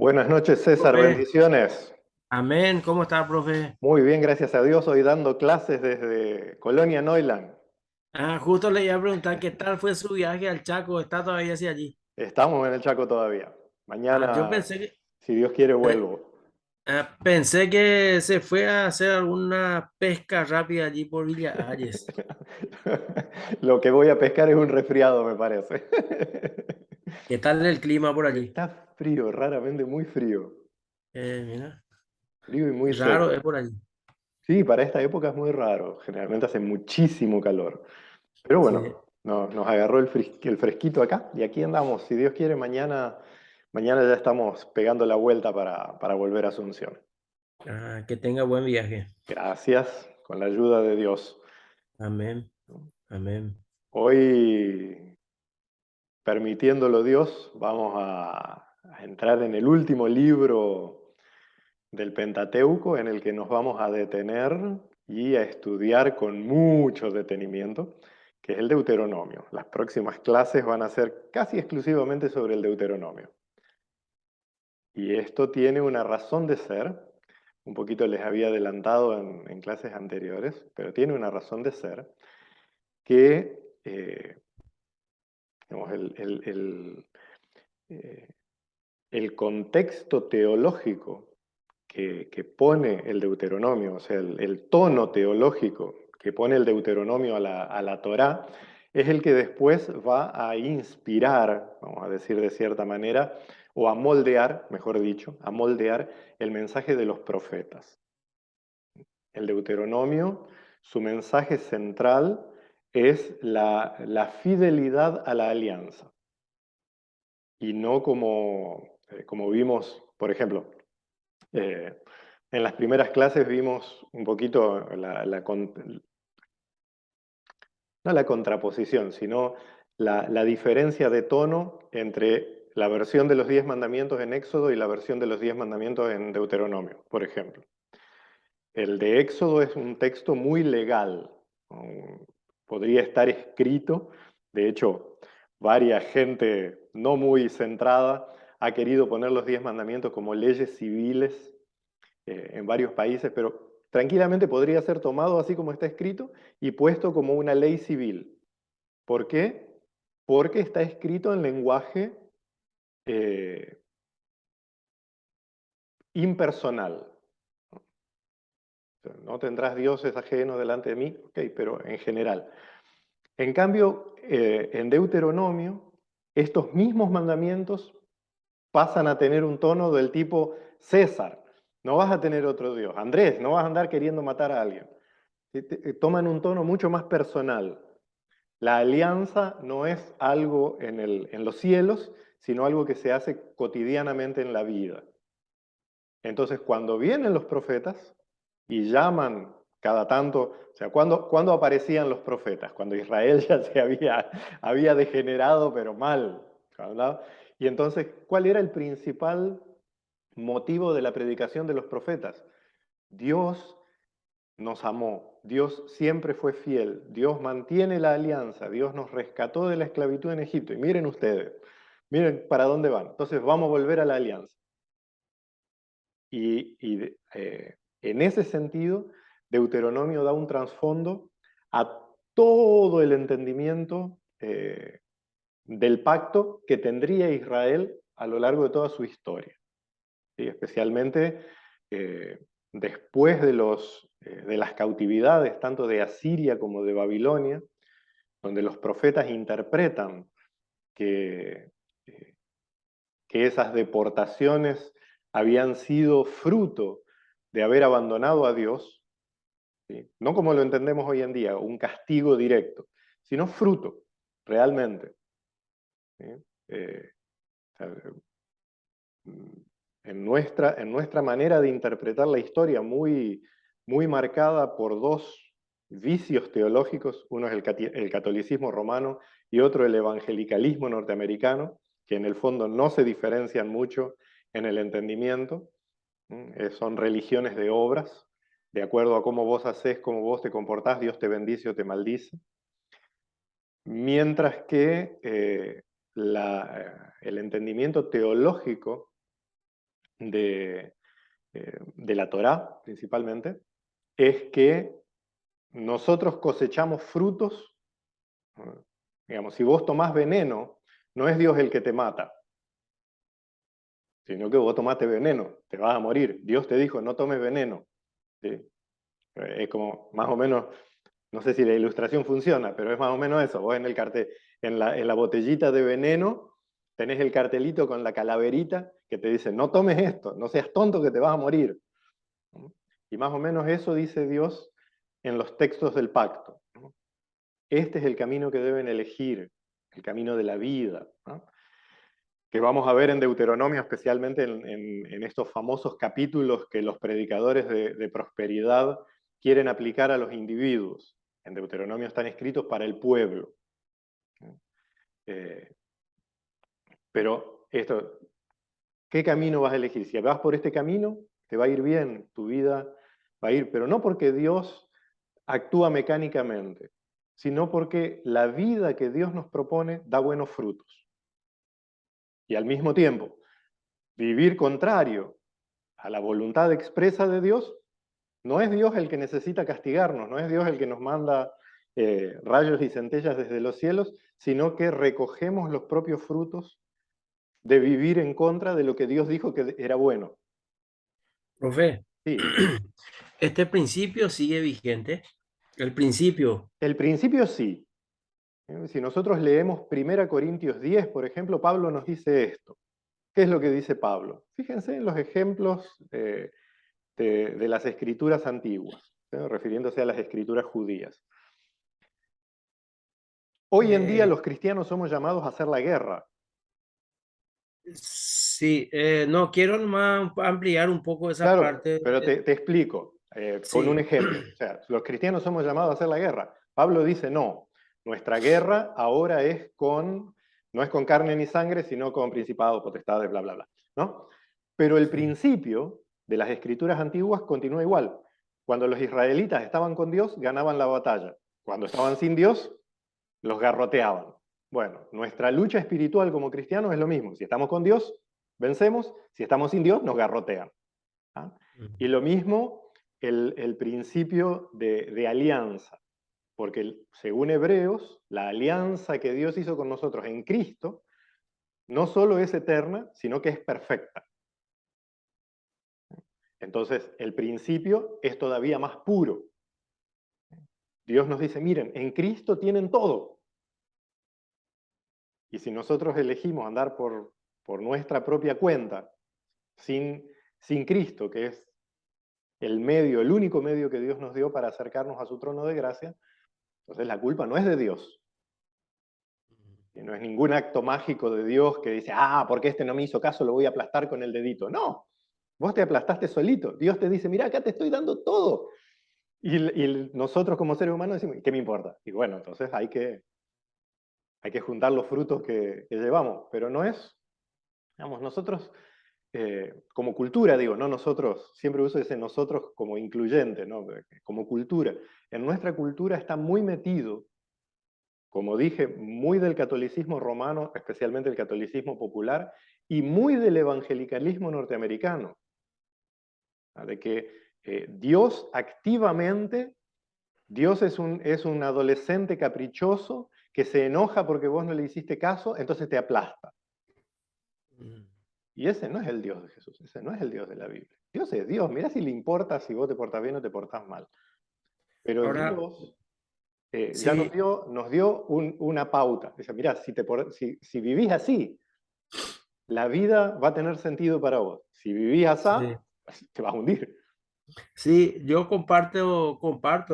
Buenas noches, César. Profe, Bendiciones. amén. ¿Cómo está, profe? Muy bien, gracias a Dios. Hoy dando clases desde Colonia Neuland. Justo le iba a preguntar qué tal fue su viaje al Chaco. ¿Está todavía así allí? Estamos en el Chaco todavía. Yo Mañana, pensé que, si Dios quiere, pe- vuelvo. pensé que se fue a hacer alguna pesca rápida allí por Villa Ayes. Lo que voy a pescar es un resfriado, me parece. ¿Qué tal el clima por allí? Está frío, raramente muy frío. Mira, Frío y muy raro seco. es por allí. Sí, para esta época es muy raro. Generalmente hace muchísimo calor. Pero Sí. bueno, nos agarró el fresquito acá y aquí andamos. Si Dios quiere, mañana ya estamos pegando la vuelta para volver a Asunción. Que tenga buen viaje. Gracias, con la ayuda de Dios. Amén. Amén. Hoy, permitiéndolo Dios, vamos a entrar en el último libro del Pentateuco en el que nos vamos a detener y a estudiar con mucho detenimiento, que es el Deuteronomio. Las próximas clases van a ser casi exclusivamente sobre el Deuteronomio. Y esto tiene una razón de ser, un poquito les había adelantado en clases anteriores, pero tiene una razón de ser que digamos, eh, el contexto teológico que pone el Deuteronomio, o sea, el tono teológico que pone el Deuteronomio a la Torá, es el que después va a inspirar, vamos a decir de cierta manera, o a moldear, mejor dicho, a moldear el mensaje de los profetas. El Deuteronomio, su mensaje central es la fidelidad a la alianza, y no como vimos, por ejemplo, eh, en las primeras clases vimos un poquito no la contraposición, sino la diferencia de tono entre la versión de los 10 mandamientos en Éxodo y la versión de los 10 mandamientos en Deuteronomio, por ejemplo. El de Éxodo es un texto muy legal, podría estar escrito, de hecho, varias gente no muy centrada ha querido poner los 10 mandamientos como leyes civiles en varios países, pero tranquilamente podría ser tomado así como está escrito y puesto como una ley civil. ¿Por qué? Porque está escrito en lenguaje eh, impersonal. No tendrás dioses ajenos delante de mí, ok, pero en general. En cambio, en Deuteronomio, estos mismos mandamientos pasan a tener un tono del tipo César, no vas a tener otro Dios. Andrés, no vas a andar queriendo matar a alguien. Toman un tono mucho más personal. La alianza no es algo en los cielos, sino algo que se hace cotidianamente en la vida. Entonces, cuando vienen los profetas y llaman cada tanto, o sea, ¿cuándo aparecían los profetas? Cuando Israel ya había degenerado, pero mal, ¿verdad? Y entonces, ¿cuál era el principal motivo de la predicación de los profetas? Dios nos amó, Dios siempre fue fiel, Dios mantiene la alianza, Dios nos rescató de la esclavitud en Egipto. Y miren ustedes, miren para dónde van. Entonces vamos a volver a la alianza. En ese sentido, Deuteronomio da un trasfondo a todo el entendimiento del pacto que tendría Israel a lo largo de toda su historia. ¿Sí? Especialmente después de las cautividades, tanto de Asiria como de Babilonia, donde los profetas interpretan que, eh, que esas deportaciones habían sido fruto de haber abandonado a Dios, ¿sí? No como lo entendemos hoy en día, un castigo directo, sino fruto, realmente. ¿Sí? Eh, o sea, en nuestra manera de interpretar la historia, muy marcada por dos vicios teológicos, uno es el catolicismo romano y otro el evangelicalismo norteamericano, que en el fondo no se diferencian mucho en el entendimiento. Son religiones de obras, de acuerdo a cómo vos haces, cómo vos te comportás, Dios te bendice o te maldice. Mientras que el entendimiento teológico de, de la Torá, principalmente, es que nosotros cosechamos frutos. Digamos, si vos tomás veneno, no es Dios el que te mata, sino que vos tomaste veneno, te vas a morir. Dios te dijo, no tomes veneno. ¿Sí? Es como más o menos, no sé si la ilustración funciona, pero es más o menos eso. Vos en el cartel, en la botellita de veneno, tenés el cartelito con la calaverita que te dice, no tomes esto, no seas tonto que te vas a morir. Y más o menos eso dice Dios en los textos del pacto. Este es el camino que deben elegir, el camino de la vida, ¿no? Que vamos a ver en Deuteronomio, especialmente en estos famosos capítulos que los predicadores de prosperidad quieren aplicar a los individuos. En Deuteronomio están escritos para el pueblo. Eh, pero esto, ¿qué camino vas a elegir? Si vas por este camino, te va a ir bien, tu vida va a ir, pero no porque Dios actúa mecánicamente, sino porque la vida que Dios nos propone da buenos frutos. Y al mismo tiempo, vivir contrario a la voluntad expresa de Dios, no es Dios el que necesita castigarnos, no es Dios el que nos manda rayos y centellas desde los cielos, sino que recogemos los propios frutos de vivir en contra de lo que Dios dijo que era bueno. Profe, Sí, este principio sigue vigente. El principio, el principio sí. Si nosotros leemos 1 Corintios 10, por ejemplo, Pablo nos dice esto. ¿Qué es lo que dice Pablo? Fíjense en los ejemplos de las escrituras antiguas, ¿sí? Refiriéndose a las escrituras judías. Hoy en día eh, los cristianos somos llamados a hacer la guerra. sí, no quiero nomás ampliar un poco esa Claro, parte. pero te explico con un Sí, ejemplo. O sea, los cristianos somos llamados a hacer la guerra. Pablo dice, no, nuestra guerra ahora no es con carne ni sangre, sino con principados, potestades, bla, bla, bla. ¿No? Pero el sí. principio de las escrituras antiguas continúa igual. Cuando los israelitas estaban con Dios, ganaban la batalla. Cuando estaban sin Dios, los garroteaban. Bueno, nuestra lucha espiritual como cristianos es lo mismo. Si estamos con Dios, vencemos. Si estamos sin Dios, nos garrotean. ¿Ah? Y lo mismo el principio de alianza, porque según Hebreos, la alianza que Dios hizo con nosotros en Cristo no solo es eterna, sino que es perfecta. Entonces, el principio es todavía más puro. Dios nos dice, miren, en Cristo tienen todo. Y si nosotros elegimos andar por nuestra propia cuenta, sin Cristo, que es el único medio que Dios nos dio para acercarnos a su trono de gracia, entonces la culpa no es de Dios. Y no es ningún acto mágico de Dios que dice, porque este no me hizo caso, lo voy a aplastar con el dedito. No, vos te aplastaste solito. Dios te dice, mira, acá te estoy dando todo. Y nosotros como seres humanos decimos, ¿qué me importa? Y bueno, entonces hay que juntar los frutos que llevamos. Pero no es, digamos, nosotros como cultura, digo, no nosotros, siempre uso ese nosotros como incluyente, ¿no? Como cultura. En nuestra cultura está muy metido, como dije, muy del catolicismo romano, especialmente el catolicismo popular, y muy del evangelicalismo norteamericano, ¿no? De que Dios activamente, Dios es un adolescente caprichoso que se enoja porque vos no le hiciste caso, entonces te aplasta. Y ese no es el Dios de Jesús, ese no es el Dios de la Biblia. Dios es Dios, mira si le importa si vos te portas bien o te portas mal. Pero Ahora, Dios ya sí, nos dio una pauta. Dice, mira, si vivís así, la vida va a tener sentido para vos. Si vivís así, sí, te vas a hundir. sí, yo comparto,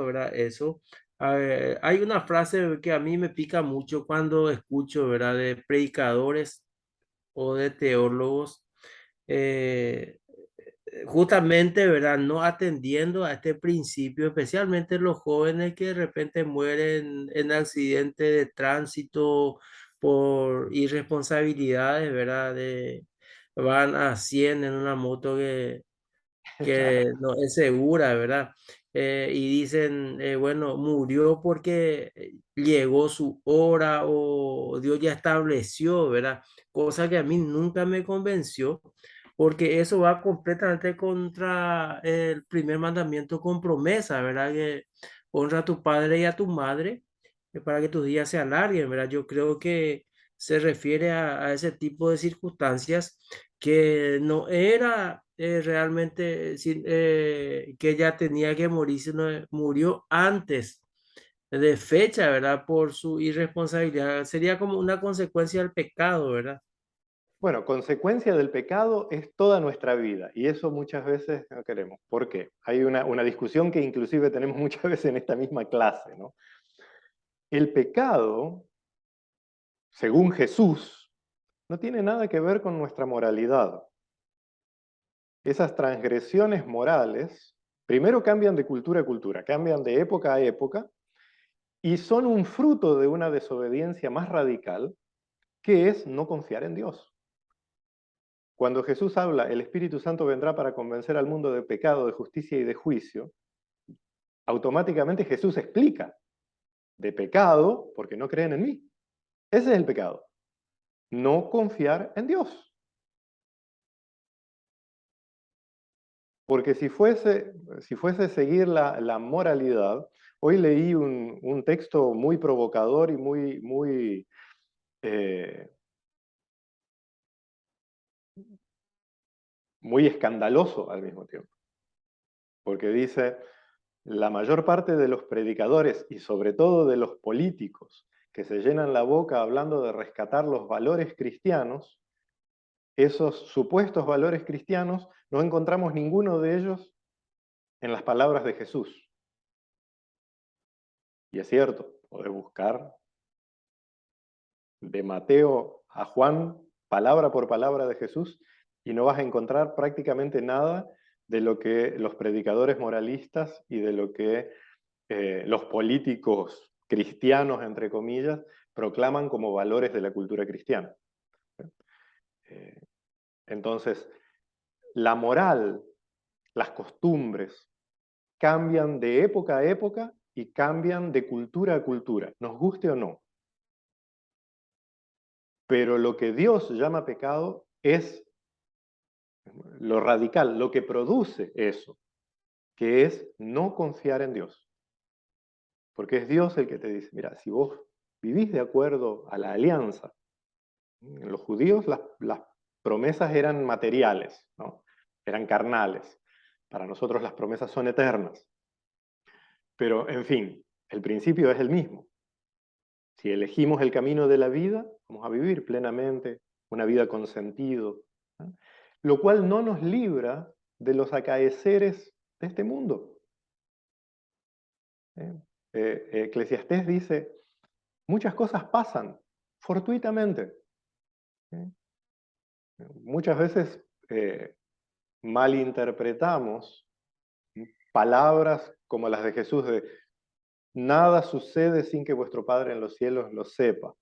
¿verdad? Eso. Hay una frase que a mí me pica mucho cuando escucho, ¿verdad? De predicadores o de teólogos, eh, justamente, ¿verdad? No atendiendo a este principio, especialmente los jóvenes que de repente mueren en accidente de tránsito por irresponsabilidades, ¿verdad? Van a 100 en una moto Claro. que no es segura, ¿verdad? Y dicen, bueno, murió porque llegó su hora o Dios ya estableció, ¿verdad? Cosa que a mí nunca me convenció, porque eso va completamente contra el primer mandamiento con promesa, ¿verdad? Que honra a tu padre y a tu madre para que tus días se alarguen, ¿verdad? Yo creo que se refiere a ese tipo de circunstancias que no era realmente que ella tenía que morir, sino murió antes de fecha, ¿verdad? Por su irresponsabilidad. Sería como una consecuencia del pecado, ¿verdad? Bueno, consecuencia del pecado es toda nuestra vida y eso muchas veces no queremos. ¿Por qué? Hay una discusión que inclusive tenemos muchas veces en esta misma clase, ¿no? El pecado, según Jesús, no tiene nada que ver con nuestra moralidad. Esas transgresiones morales, primero cambian de cultura a cultura, cambian de época a época y son un fruto de una desobediencia más radical que es no confiar en Dios. Cuando Jesús habla, el Espíritu Santo vendrá para convencer al mundo de pecado, de justicia y de juicio, automáticamente Jesús explica de pecado porque no creen en mí. Ese es el pecado. No confiar en Dios. Porque si fuese seguir la moralidad, hoy leí un texto muy provocador y eh, muy escandaloso al mismo tiempo. Porque dice, la mayor parte de los predicadores y sobre todo de los políticos que se llenan la boca hablando de rescatar los valores cristianos, esos supuestos valores cristianos, no encontramos ninguno de ellos en las palabras de Jesús. Y es cierto, podés buscar de Mateo a Juan, palabra por palabra de Jesús, y no vas a encontrar prácticamente nada de lo que los predicadores moralistas y de lo que los políticos cristianos, entre comillas, proclaman como valores de la cultura cristiana. Eh, entonces, la moral, las costumbres, cambian de época a época y cambian de cultura a cultura, nos guste o no. Pero lo que Dios llama pecado es lo radical, lo que produce eso, que es no confiar en Dios. Porque es Dios el que te dice, mira, si vos vivís de acuerdo a la alianza, en los judíos las promesas eran materiales, ¿no? Eran carnales. Para nosotros las promesas son eternas. Pero, en fin, el principio es el mismo. Si elegimos el camino de la vida, vamos a vivir plenamente una vida con sentido, ¿no? Lo cual no nos libra de los acaeceres de este mundo. ¿Eh? Eclesiastés dice, muchas cosas pasan fortuitamente. ¿Eh? Muchas veces malinterpretamos palabras como las de Jesús de nada sucede sin que vuestro Padre en los cielos lo sepa.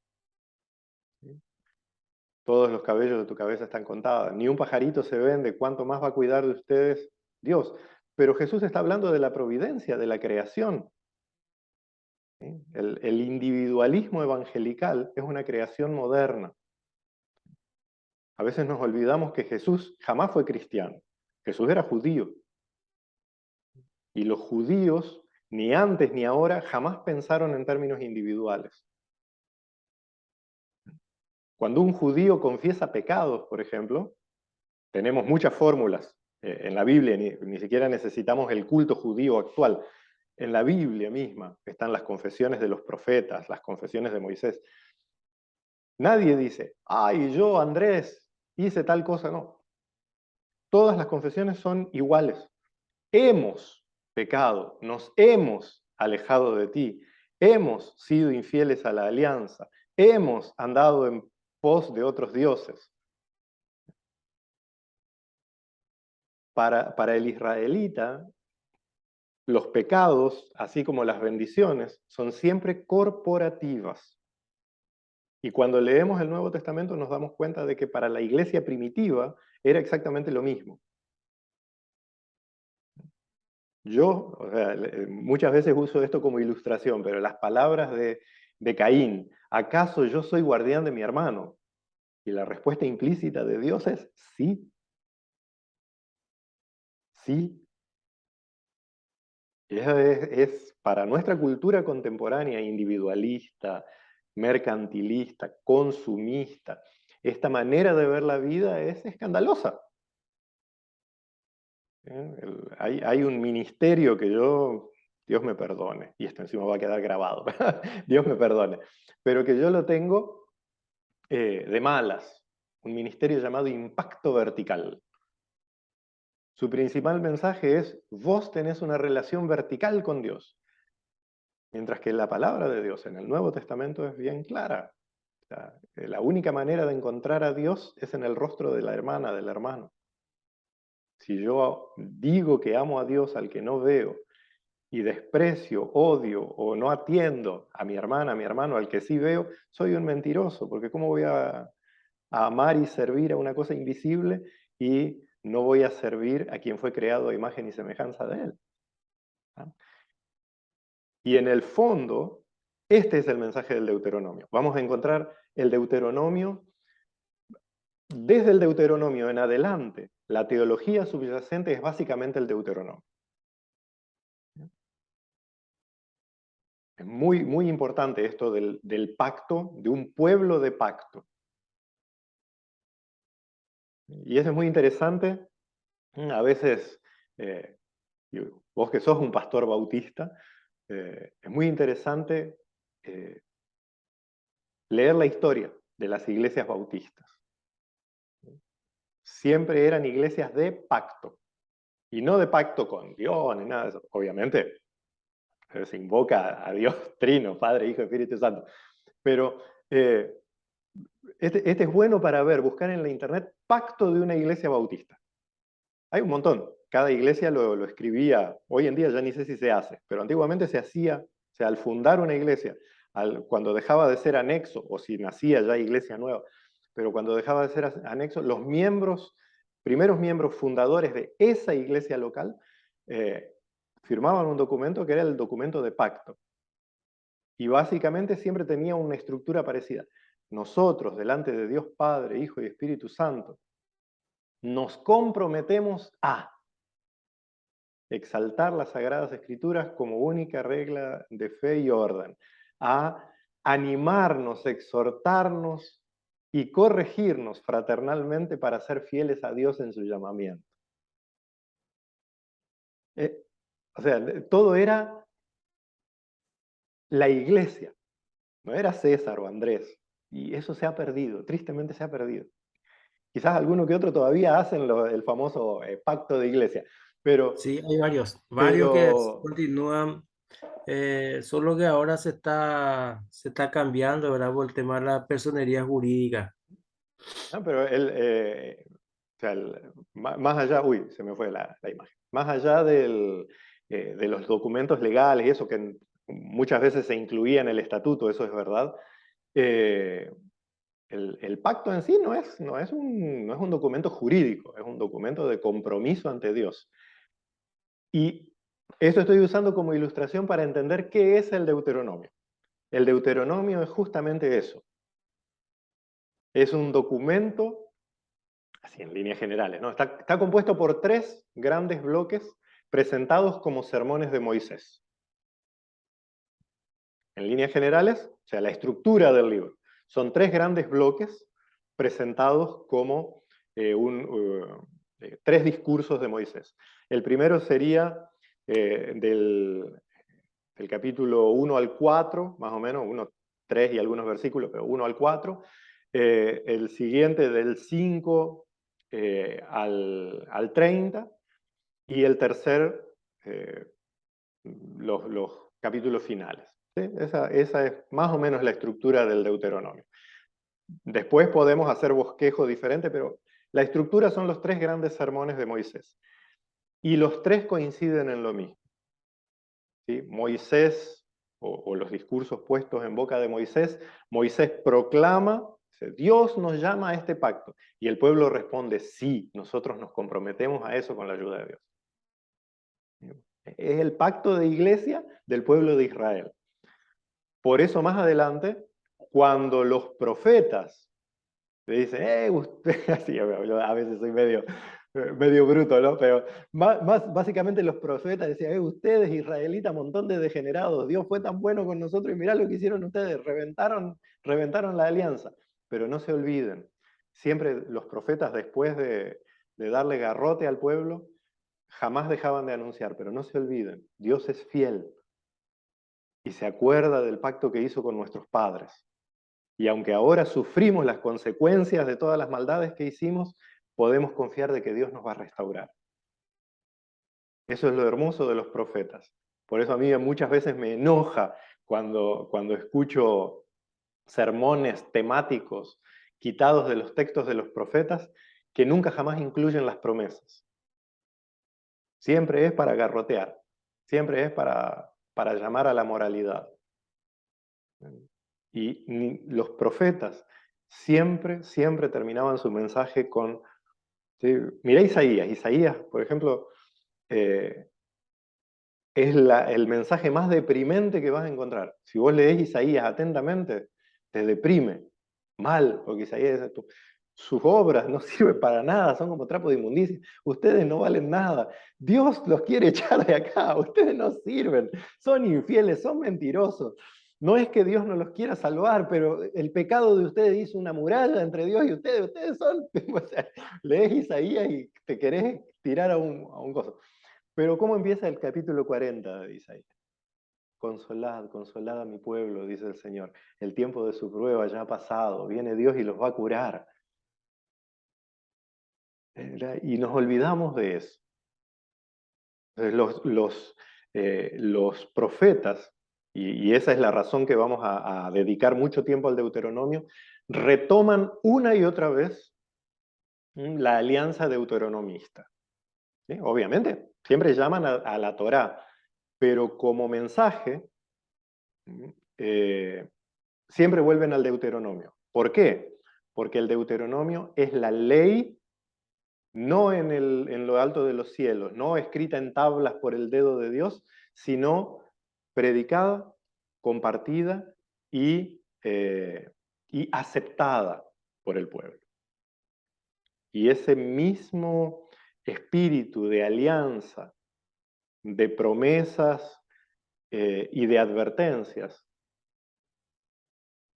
Todos los cabellos de tu cabeza están contados. Ni un pajarito se vende, ¿cuánto más va a cuidar de ustedes Dios? Pero Jesús está hablando de la providencia, de la creación. ¿Sí? El individualismo evangelical es una creación moderna. A veces nos olvidamos que Jesús jamás fue cristiano. Jesús era judío. Y los judíos, ni antes ni ahora, jamás pensaron en términos individuales. Cuando un judío confiesa pecados, por ejemplo, tenemos muchas fórmulas. En la Biblia ni siquiera necesitamos el culto judío actual. En la Biblia misma están las confesiones de los profetas, las confesiones de Moisés. Nadie dice, ay, yo, Andrés, hice tal cosa. No. Todas las confesiones son iguales. Hemos pecado, nos hemos alejado de ti, hemos sido infieles a la alianza, hemos andado en pos de otros dioses. Para el israelita, los pecados, así como las bendiciones, son siempre corporativas. Y cuando leemos el Nuevo Testamento nos damos cuenta de que para la iglesia primitiva era exactamente lo mismo. Yo, o sea, muchas veces uso esto como ilustración, pero las palabras de Caín, ¿acaso yo soy guardián de mi hermano? Y la respuesta implícita de Dios es sí. así. Y eso es para nuestra cultura contemporánea, individualista, mercantilista, consumista, esta manera de ver la vida es escandalosa. Hay un ministerio que Dios me perdone, y esto encima va a quedar grabado, Dios me perdone, pero que yo lo tengo de malas, un ministerio llamado Impacto Vertical. Su principal mensaje es: vos tenés una relación vertical con Dios, mientras que la palabra de Dios en el Nuevo Testamento es bien clara. O sea, la única manera de encontrar a Dios es en el rostro de la hermana, del hermano. Si yo digo que amo a Dios al que no veo, y desprecio, odio o no atiendo a mi hermana, a mi hermano, al que sí veo, soy un mentiroso, porque ¿cómo voy a amar y servir a una cosa invisible y no voy a servir a quien fue creado a imagen y semejanza de él? ¿Ah? Y en el fondo, este es el mensaje del Deuteronomio. Vamos a encontrar el Deuteronomio, desde el Deuteronomio en adelante, la teología subyacente es básicamente el Deuteronomio. Es muy, muy importante esto del pacto, de un pueblo de pacto. Y eso es muy interesante. A veces, vos que sos un pastor bautista, es muy interesante leer la historia de las iglesias bautistas. Siempre eran iglesias de pacto, y no de pacto con Dios ni nada de eso. Obviamente, se invoca a Dios Trino, Padre, Hijo y Espíritu Santo. Pero este es bueno para ver, buscar en la internet pacto de una iglesia bautista. Hay un montón. Cada iglesia lo escribía. Hoy en día ya ni sé si se hace, pero antiguamente se hacía, o sea, al fundar una iglesia, cuando dejaba de ser anexo, o si nacía ya iglesia nueva, pero cuando dejaba de ser anexo, los primeros miembros fundadores de esa iglesia local, firmaban un documento que era el documento de pacto. Y básicamente siempre tenía una estructura parecida. Nosotros, delante de Dios Padre, Hijo y Espíritu Santo, nos comprometemos a exaltar las Sagradas Escrituras como única regla de fe y orden, a animarnos, exhortarnos y corregirnos fraternalmente para ser fieles a Dios en su llamamiento. O sea, todo era la iglesia, no era César o Andrés, y eso se ha perdido, tristemente se ha perdido. Quizás alguno que otro todavía hacen el famoso pacto de iglesia, pero, Sí, hay varios que pero continúan, solo que ahora se está cambiando, ¿verdad? Por el tema de la personería jurídica. no, pero o sea, más allá, uy, se me fue la imagen, más allá de los documentos legales y eso que muchas veces se incluía en el estatuto, eso es verdad, eh, el pacto en sí no es un documento jurídico, es un documento de compromiso ante Dios. Y esto estoy usando como ilustración para entender qué es el Deuteronomio. El Deuteronomio es justamente eso. Es un documento, así en líneas generales, ¿no? Está compuesto por 3 grandes bloques presentados como sermones de Moisés. En líneas generales, o sea, la estructura del libro. Son 3 grandes bloques presentados como 3 discursos de Moisés. El primero sería del capítulo 1 al 4, más o menos, 1, 3 y algunos versículos, pero 1 al 4. El siguiente del 5 al 30, y el tercer, los capítulos finales. ¿Sí? Esa es más o menos la estructura del Deuteronomio. Después podemos hacer bosquejo diferente, pero la estructura son los 3 grandes sermones de Moisés. Y los 3 coinciden en lo mismo. ¿Sí? Moisés, o los discursos puestos en boca de Moisés proclama, Dios nos llama a este pacto. Y el pueblo responde, sí, nosotros nos comprometemos a eso con la ayuda de Dios. Es el pacto de iglesia del pueblo de Israel. Por eso más adelante, cuando los profetas le dicen, usted, así, yo a veces soy Medio bruto, ¿no? Pero básicamente los profetas decían, ustedes israelitas, montón de degenerados, Dios fue tan bueno con nosotros y mirá lo que hicieron ustedes, reventaron la alianza. Pero no se olviden, siempre los profetas después de darle garrote al pueblo, jamás dejaban de anunciar, pero no se olviden, Dios es fiel y se acuerda del pacto que hizo con nuestros padres. Y aunque ahora sufrimos las consecuencias de todas las maldades que hicimos, podemos confiar de que Dios nos va a restaurar. Eso es lo hermoso de los profetas. Por eso a mí muchas veces me enoja cuando escucho sermones temáticos quitados de los textos de los profetas que nunca jamás incluyen las promesas. Siempre es para garrotear, siempre es para llamar a la moralidad. Y los profetas siempre terminaban su mensaje con... ¿sí? Mirá Isaías, por ejemplo, es el mensaje más deprimente que vas a encontrar. Si vos leés Isaías atentamente, te deprime. Mal, porque Isaías dice, sus obras no sirven para nada, son como trapo de inmundicia. Ustedes no valen nada. Dios los quiere echar de acá, ustedes no sirven, son infieles, son mentirosos. No es que Dios no los quiera salvar, pero el pecado de ustedes hizo una muralla entre Dios y ustedes son... O sea, lees Isaías y te querés tirar a un coso. Pero ¿cómo empieza el capítulo 40 de Isaías? Consolad, consolad a mi pueblo, dice el Señor. El tiempo de su prueba ya ha pasado, viene Dios y los va a curar. Y nos olvidamos de eso. Los profetas, y esa es la razón que vamos a dedicar mucho tiempo al Deuteronomio, retoman una y otra vez la alianza deuteronomista. ¿Sí? Obviamente, siempre llaman a la Torá, pero como mensaje siempre vuelven al Deuteronomio. ¿Por qué? Porque el Deuteronomio es la ley, no en lo alto de los cielos, no escrita en tablas por el dedo de Dios, sino predicada, compartida y aceptada por el pueblo. Y ese mismo espíritu de alianza, de promesas y de advertencias,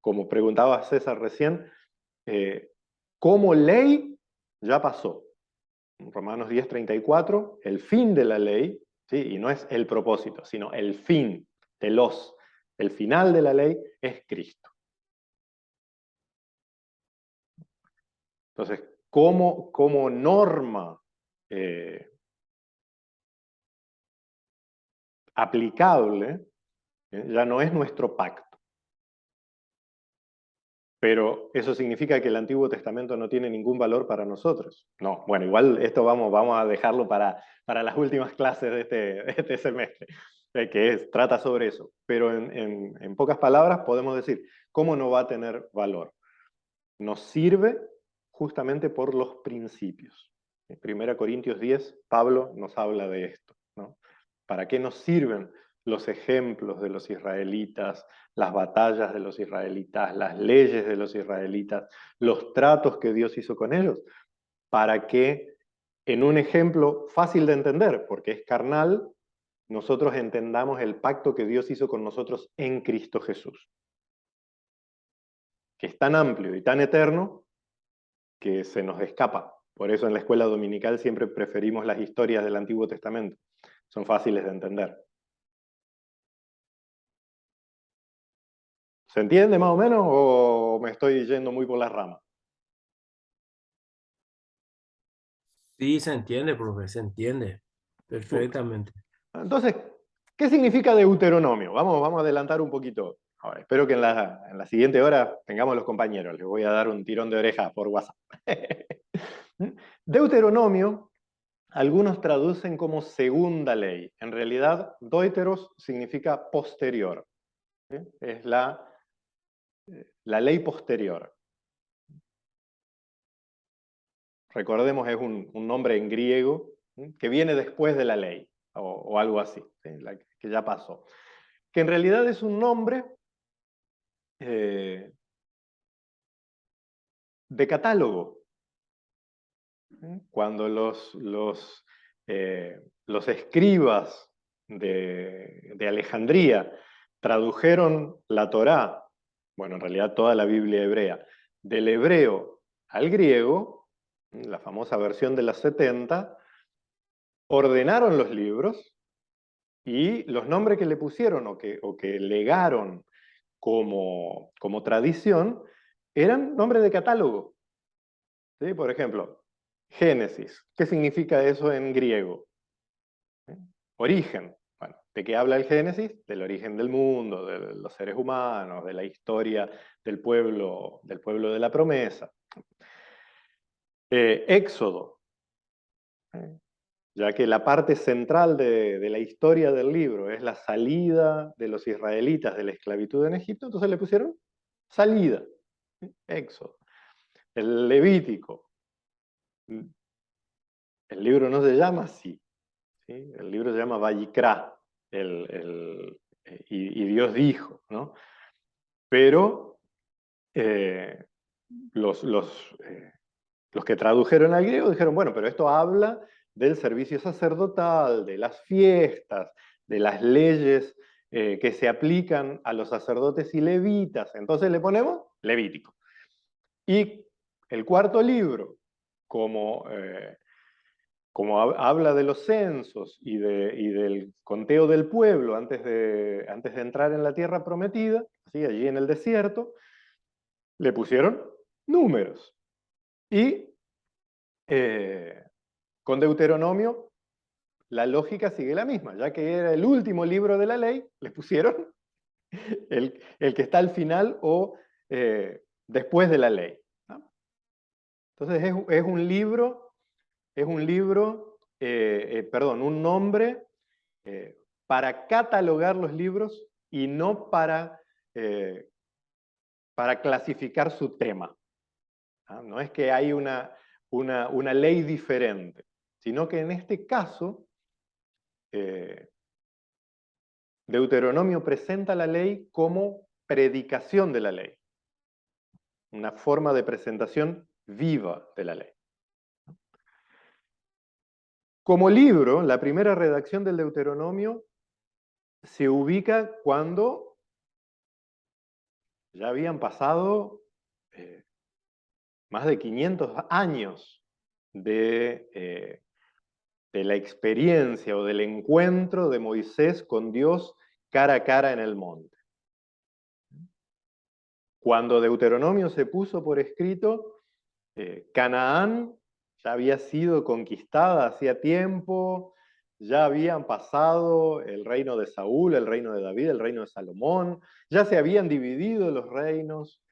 como preguntaba César recién, como ley ya pasó. En Romanos 10:34, el fin de la ley, ¿sí? Y no es el propósito, sino el fin, el final de la ley es Cristo. Entonces, como norma aplicable, ya no es nuestro pacto. Pero eso significa que el Antiguo Testamento no tiene ningún valor para nosotros. No, bueno, igual esto vamos a dejarlo para las últimas clases de este semestre, trata sobre eso. Pero en pocas palabras podemos decir, ¿cómo no va a tener valor? Nos sirve justamente por los principios. En 1 Corintios 10, Pablo nos habla de esto, ¿no? ¿Para qué nos sirven los ejemplos de los israelitas, las batallas de los israelitas, las leyes de los israelitas, los tratos que Dios hizo con ellos? Para que en un ejemplo fácil de entender, porque es carnal, nosotros entendamos el pacto que Dios hizo con nosotros en Cristo Jesús, que es tan amplio y tan eterno que se nos escapa. Por eso en la escuela dominical siempre preferimos las historias del Antiguo Testamento. Son fáciles de entender. ¿Se entiende más o menos o me estoy yendo muy por las ramas? Sí, se entiende, profe, se entiende Punto. perfectamente. Entonces, ¿qué significa Deuteronomio? Vamos a adelantar un poquito. Ahora, espero que en la siguiente hora tengamos los compañeros. Les voy a dar un tirón de oreja por WhatsApp. Deuteronomio, algunos traducen como segunda ley. En realidad, deuteros significa posterior. ¿Sí? Es la ley posterior. Recordemos, es un nombre en griego, ¿sí? Que viene después de la ley, o algo así, ¿sí? Que ya pasó. Que en realidad es un nombre de catálogo. Cuando los escribas de Alejandría tradujeron la Torá, bueno, en realidad toda la Biblia hebrea, del hebreo al griego, la famosa versión de las 70, ordenaron los libros y los nombres que le pusieron o que legaron como tradición eran nombres de catálogo. ¿Sí? Por ejemplo, Génesis. ¿Qué significa eso en griego? ¿Eh? Origen. Bueno, ¿de qué habla el Génesis? Del origen del mundo, de los seres humanos, de la historia del pueblo de la promesa. Éxodo. ¿Eh? Ya que la parte central de la historia del libro es la salida de los israelitas de la esclavitud en Egipto, entonces le pusieron salida, Éxodo. El Levítico, el libro no se llama así, ¿sí? El libro se llama Vayikra, y Dios dijo, ¿no? Pero eh, los, los, eh, los que tradujeron al griego dijeron, bueno, pero esto habla del servicio sacerdotal, de las fiestas, de las leyes que se aplican a los sacerdotes y levitas. Entonces le ponemos Levítico. Y el cuarto libro, como, como habla de los censos y del conteo del pueblo antes de entrar en la tierra prometida, ¿sí? Allí en el desierto, le pusieron números. Y con Deuteronomio la lógica sigue la misma, ya que era el último libro de la ley, le pusieron el que está al final o después de la ley, ¿no? Entonces es un libro, perdón, un nombre para catalogar los libros y no para clasificar su tema, ¿no? No es que hay una ley diferente, sino que en este caso eh, Deuteronomio presenta la ley como predicación de la ley, una forma de presentación viva de la ley. Como libro, la primera redacción del Deuteronomio se ubica cuando ya habían pasado más de 500 años de la experiencia o del encuentro de Moisés con Dios cara a cara en el monte. Cuando Deuteronomio se puso por escrito, Canaán ya había sido conquistada hacía tiempo, ya habían pasado el reino de Saúl, el reino de David, el reino de Salomón, ya se habían dividido los reinos,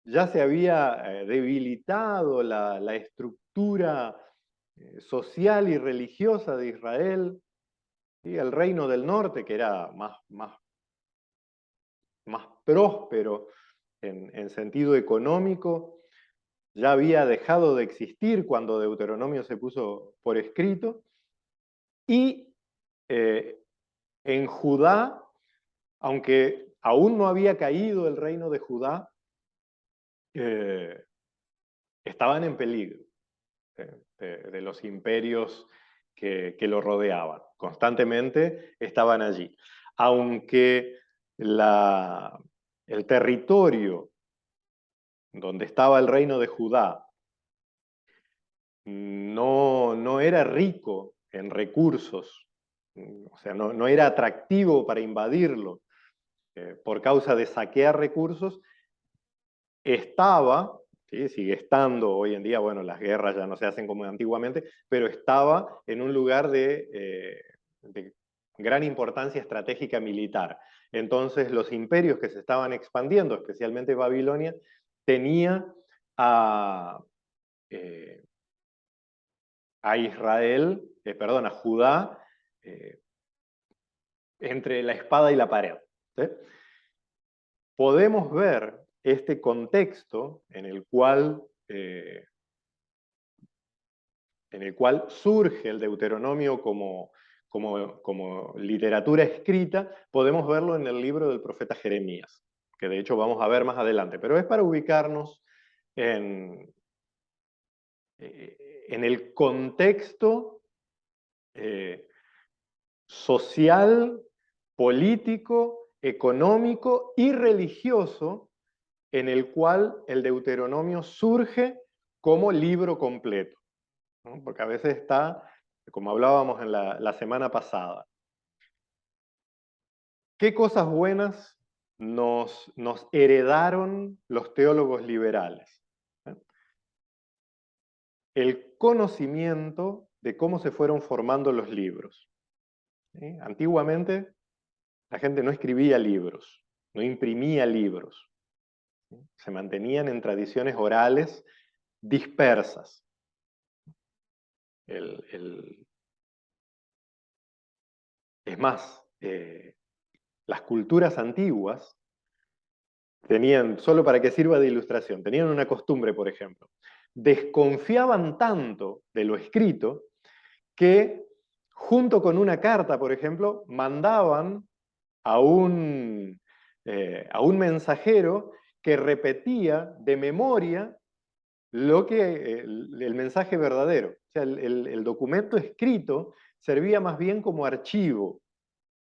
ya se había debilitado la estructura social y religiosa de Israel, ¿sí? El reino del norte, que era más próspero en sentido económico, ya había dejado de existir cuando Deuteronomio se puso por escrito, y eh, en Judá, aunque aún no había caído el reino de Judá, eh, estaban en peligro de los imperios que lo rodeaban. Constantemente estaban allí. Aunque el territorio donde estaba el reino de Judá no era rico en recursos, o sea, no era atractivo para invadirlo por causa de saquear recursos, estaba, ¿sí? Sigue estando hoy en día, bueno, las guerras ya no se hacen como antiguamente, pero estaba en un lugar de gran importancia estratégica militar. Entonces los imperios que se estaban expandiendo, especialmente Babilonia, tenía a, eh, a Israel, perdón, a Judá, eh, entre la espada y la pared, ¿sí? Podemos ver este contexto en el cual surge el Deuteronomio como literatura escrita, podemos verlo en el libro del profeta Jeremías, que de hecho vamos a ver más adelante, pero es para ubicarnos en, en el contexto social, político, económico y religioso en el cual el Deuteronomio surge como libro completo, ¿no? Porque a veces está, como hablábamos en la semana pasada, ¿qué cosas buenas nos heredaron los teólogos liberales? ¿Eh? El conocimiento de cómo se fueron formando los libros. ¿Sí? Antiguamente la gente no escribía libros, no imprimía libros, ¿sí? Se mantenían en tradiciones orales dispersas. Es más, las culturas antiguas tenían, solo para que sirva de ilustración, tenían una costumbre, por ejemplo, desconfiaban tanto de lo escrito que junto con una carta, por ejemplo, mandaban a un mensajero que repetía de memoria lo que el mensaje verdadero. O sea, el documento escrito servía más bien como archivo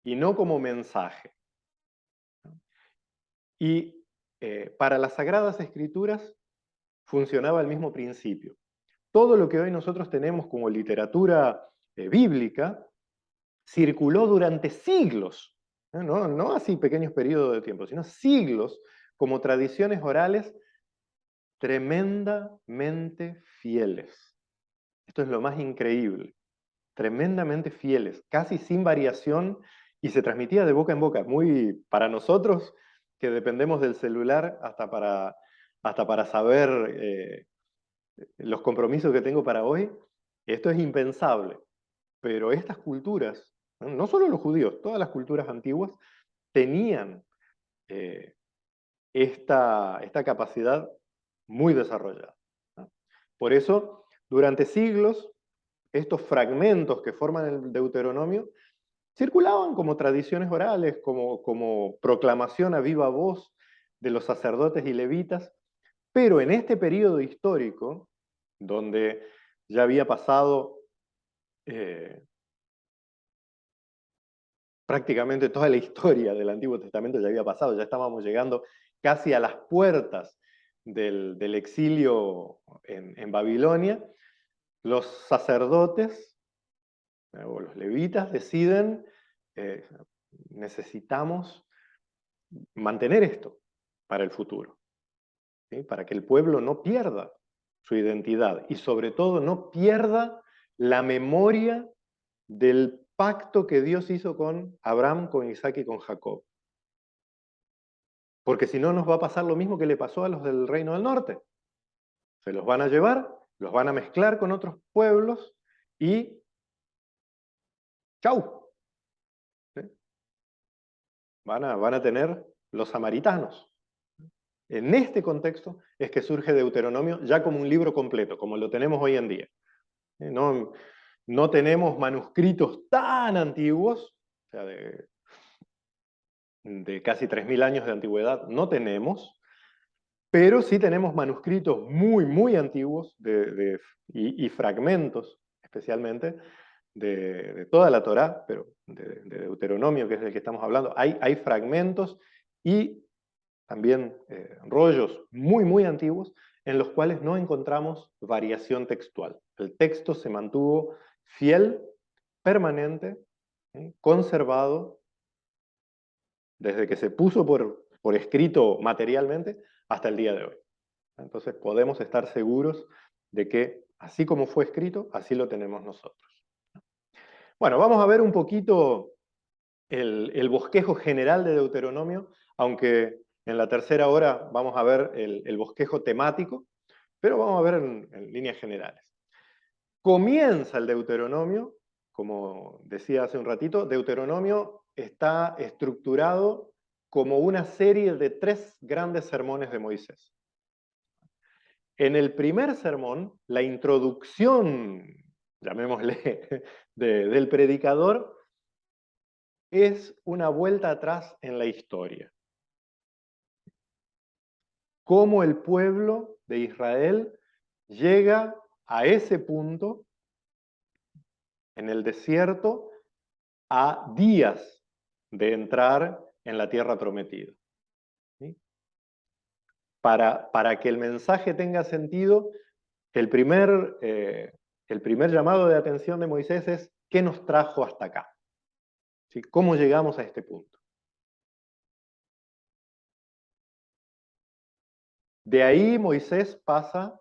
y no como mensaje. Y para las Sagradas Escrituras funcionaba el mismo principio. Todo lo que hoy nosotros tenemos como literatura bíblica circuló durante siglos, no así pequeños periodos de tiempo, sino siglos como tradiciones orales tremendamente fieles. Esto es lo más increíble, tremendamente fieles, casi sin variación, y se transmitía de boca en boca. Muy para nosotros que dependemos del celular hasta para saber los compromisos que tengo para hoy, esto es impensable. Pero estas culturas, no solo los judíos, todas las culturas antiguas tenían eh, esta capacidad muy desarrollada, ¿no? Por eso, durante siglos, estos fragmentos que forman el Deuteronomio circulaban como tradiciones orales, como proclamación a viva voz de los sacerdotes y levitas, pero en este periodo histórico, donde ya había pasado eh, prácticamente toda la historia del Antiguo Testamento, ya había pasado, ya estábamos llegando casi a las puertas del exilio en Babilonia, los sacerdotes o los levitas deciden, eh, necesitamos mantener esto para el futuro, ¿sí? Para que el pueblo no pierda su identidad y sobre todo no pierda la memoria del pacto que Dios hizo con Abraham, con Isaac y con Jacob. Porque si no nos va a pasar lo mismo que le pasó a los del Reino del Norte. Se los van a llevar, los van a mezclar con otros pueblos y ¡chau! ¿Sí? Van a tener los samaritanos. En este contexto es que surge Deuteronomio ya como un libro completo, como lo tenemos hoy en día. No tenemos manuscritos tan antiguos, o sea, de casi 3000 años de antigüedad, no tenemos, pero sí tenemos manuscritos muy antiguos y fragmentos, especialmente, de toda la Torá, pero de Deuteronomio, que es del que estamos hablando. Hay fragmentos y también rollos muy antiguos en los cuales no encontramos variación textual. El texto se mantuvo fiel, permanente, conservado, desde que se puso por escrito materialmente hasta el día de hoy. Entonces podemos estar seguros de que así como fue escrito, así lo tenemos nosotros. Bueno, vamos a ver un poquito el bosquejo general de Deuteronomio, aunque en la tercera hora vamos a ver el bosquejo temático, pero vamos a ver en líneas generales. Comienza el Deuteronomio, como decía hace un ratito, Deuteronomio está estructurado como una serie de 3 grandes sermones de Moisés. En el primer sermón, la introducción, llamémosle, del predicador, es una vuelta atrás en la historia. Cómo el pueblo de Israel llega a ese punto, en el desierto, a días de entrar en la tierra prometida. ¿Sí? Para que el mensaje tenga sentido, el primer llamado de atención de Moisés es: ¿qué nos trajo hasta acá? ¿Sí? ¿Cómo llegamos a este punto? De ahí Moisés pasa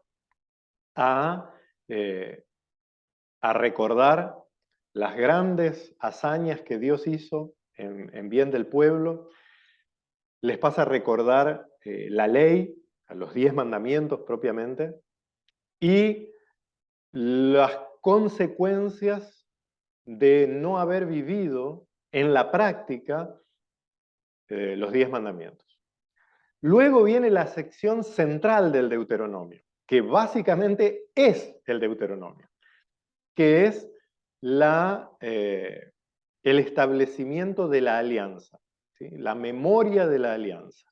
eh, a recordar las grandes hazañas que Dios hizo en bien del pueblo. Les pasa a recordar la ley, a los 10 mandamientos propiamente, y las consecuencias de no haber vivido en la práctica los 10 mandamientos. Luego viene la sección central del Deuteronomio, que básicamente es el Deuteronomio, que es el establecimiento de la alianza, ¿sí? La memoria de la alianza.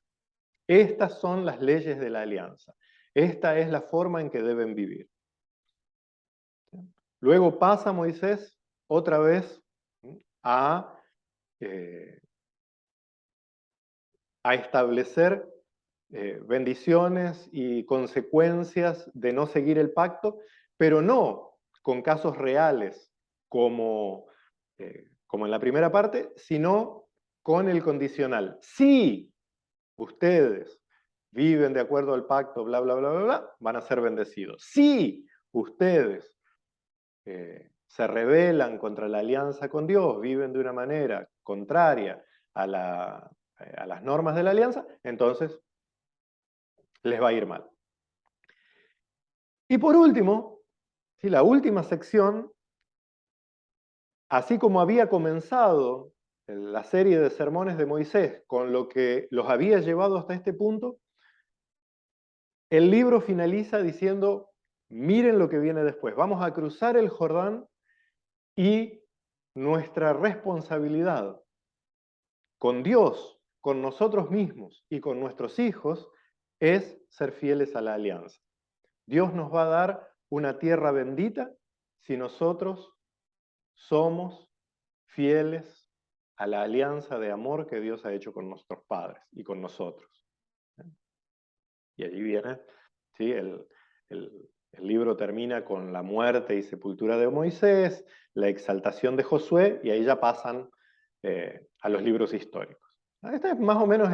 Estas son las leyes de la alianza. Esta es la forma en que deben vivir. Luego pasa Moisés otra vez a establecer bendiciones y consecuencias de no seguir el pacto, pero no con casos reales como en la primera parte, sino con el condicional. Si ustedes viven de acuerdo al pacto, bla, bla, bla, bla, bla, van a ser bendecidos. Si ustedes se rebelan contra la alianza con Dios, viven de una manera contraria a las normas de la alianza, entonces les va a ir mal. Y por último, ¿sí? La última sección, así como había comenzado la serie de sermones de Moisés con lo que los había llevado hasta este punto, el libro finaliza diciendo: miren lo que viene después, vamos a cruzar el Jordán y nuestra responsabilidad con Dios, con nosotros mismos y con nuestros hijos es ser fieles a la alianza. Dios nos va a dar una tierra bendita si nosotros somos fieles a la alianza de amor que Dios ha hecho con nuestros padres y con nosotros. Y allí viene, ¿sí? El libro termina con la muerte y sepultura de Moisés, la exaltación de Josué, y ahí ya pasan a los libros históricos. Este es más o menos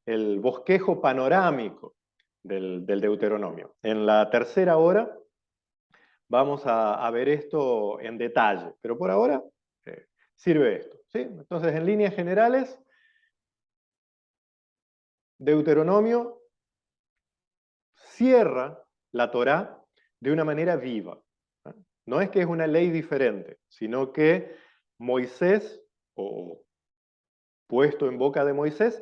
el bosquejo panorámico del Deuteronomio. En la tercera hora vamos a ver esto en detalle, pero por ahora sirve esto, ¿sí? Entonces, en líneas generales, Deuteronomio cierra la Torá de una manera viva. No es que es una ley diferente, sino que Moisés, o puesto en boca de Moisés,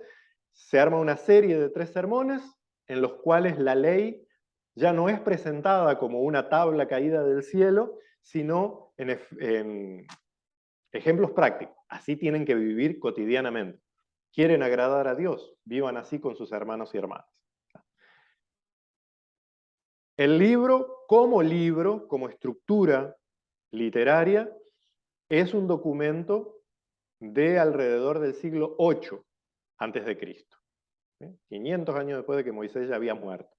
se arma una serie de 3 sermones en los cuales la ley ya no es presentada como una tabla caída del cielo, sino en ejemplos prácticos. Así tienen que vivir cotidianamente. Quieren agradar a Dios, vivan así con sus hermanos y hermanas. El libro, como estructura literaria, es un documento de alrededor del siglo VIII antes de Cristo. 500 años después de que Moisés ya había muerto,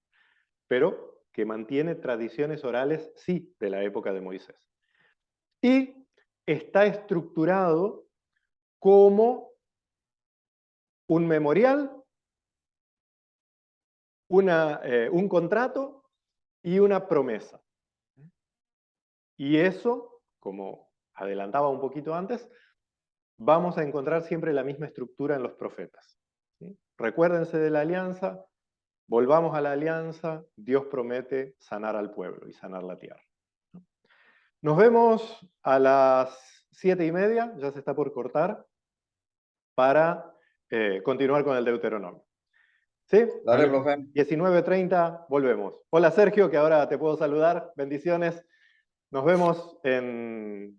pero que mantiene tradiciones orales, sí, de la época de Moisés. Y está estructurado como un memorial, un contrato y una promesa. Y eso, como adelantaba un poquito antes, vamos a encontrar siempre la misma estructura en los profetas. ¿Sí? Recuérdense de la alianza, volvamos a la alianza, Dios promete sanar al pueblo y sanar la tierra. Nos vemos a las 7:30, ya se está por cortar, para continuar con el Deuteronomio. ¿Sí? Dale, profe. 19:30 volvemos. Hola Sergio, que ahora te puedo saludar. Bendiciones. Nos vemos en